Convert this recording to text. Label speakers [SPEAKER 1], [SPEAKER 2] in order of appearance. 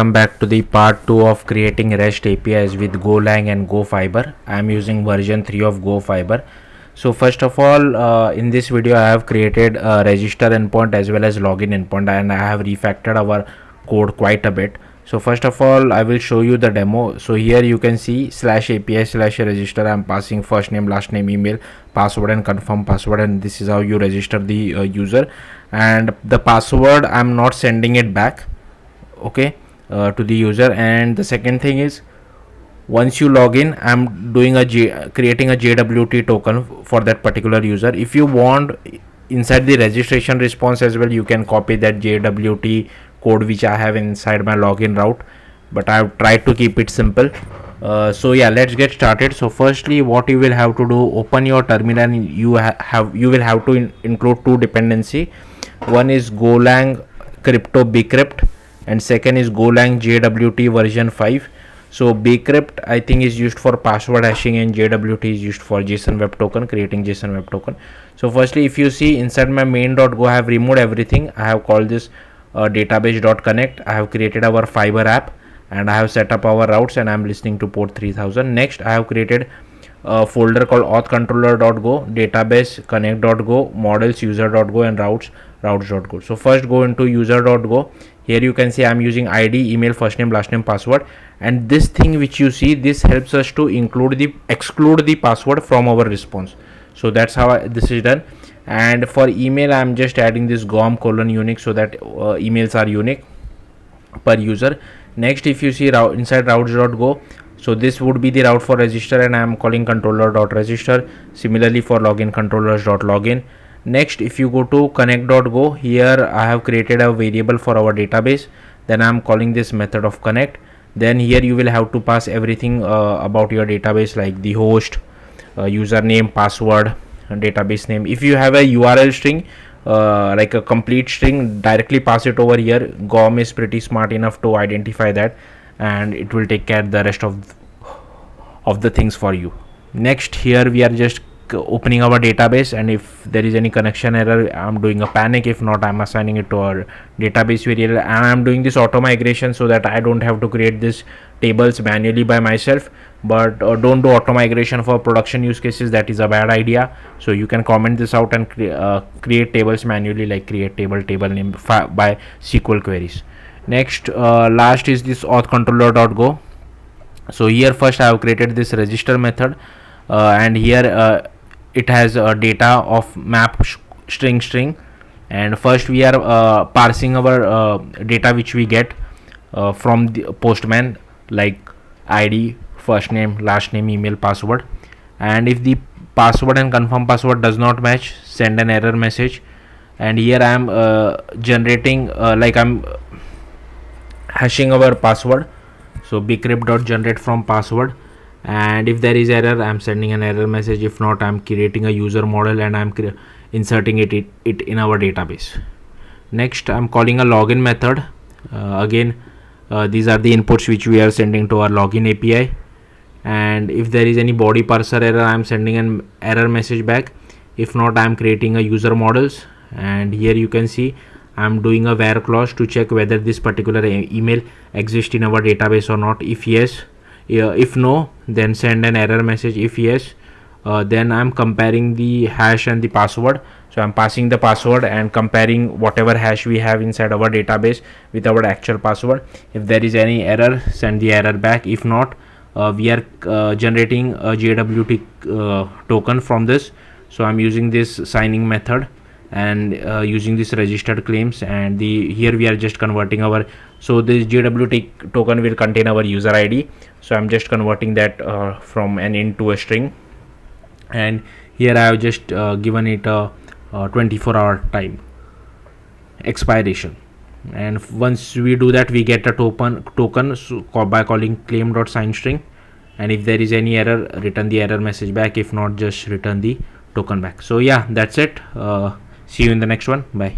[SPEAKER 1] Welcome back to the part 2 of creating REST APIs with Golang and GoFiber. I am using version 3 of GoFiber. So first of all, in this video I have created a register endpoint as well as login endpoint, and I have refactored our code quite a bit. So first of all, I will show you the demo. So here you can see /API/register. I am passing first name, last name, email, password and confirm password, and this is how you register the user. And the password I am not sending it back, okay, to the user. And the second thing is, once you log in, I'm doing creating a JWT token for that particular user. If you want, inside the registration response as well, you can copy that JWT code which I have inside my login route, but I've tried to keep it simple. So yeah, let's get started. So firstly, what you will have to do, open your terminal, and you will have to include two dependency. One is Golang crypto bcrypt, and second is Golang JWT version 5. So bcrypt I think is used for password hashing, and JWT is used for JSON web token, creating JSON web token. So firstly, if you see inside my main.go, I have removed everything. I have called this database.connect. I have created our Fiber app, and I have set up our routes, and I am listening to port 3000. Next, I have created a folder called authcontroller.go, database connect.go, models user.go, and routes.go. So first go into user.go. Here you can see I am using ID, email, first name, last name, password, and this thing which you see, this helps us to exclude the password from our response. So that's how this is done. And for email, I am just adding this Gorm :unique, so that emails are unique per user. Next, if you see inside routes.go, so this would be the route for register, and I am calling controller.register. Similarly for login, controllers.login. Next, if you go to connect.go, here I have created a variable for our database. Then I am calling this method of connect. Then here you will have to pass everything about your database, like the host, username, password, and database name. If you have a URL string, like a complete string, directly pass it over here. Gorm is pretty smart enough to identify that, and it will take care of the rest of the things for you. Next, here we are just opening our database, and if there is any connection error, I'm doing a panic. If not, I'm assigning it to our database variable, and I'm doing this auto migration so that I don't have to create this tables manually by myself. But don't do auto migration for production use cases. That is a bad idea. So you can comment this out and create tables manually, like create table name by SQL queries. Next, last is this authcontroller.go. So here first I have created this register method, and here it has data of map string, and first we are parsing our data which we get from the postman, like ID, first name, last name, email, password. And if the password and confirm password does not match, send an error message. And here I am generating like I'm hashing our password. So bcrypt.generate from password, and if there is error, I am sending an error message. If not, I am creating a user model, and I am inserting it in our database. Next, I am calling a login method. Again, these are the inputs which we are sending to our login API, and if there is any body parser error, I am sending an error message back. If not, I am creating a user models, and here you can see I am doing a where clause to check whether this particular email exists in our database or not. If yes, if no, then send an error message. If yes, then I'm comparing the hash and the password. So I'm passing the password and comparing whatever hash we have inside our database with our actual password. If there is any error, send the error back. If not, we are generating a JWT token from this. So I'm using this signing method and using this registered claims, and here we are just converting our, so this JWT token will contain our user ID. So I'm just converting that from an int to a string, and here I have just given it a 24-hour time expiration. And once we do that, we get a token so by calling claim.signString, and if there is any error, return the error message back. If not, just return the token back. So yeah, that's it. See you in the next one. Bye.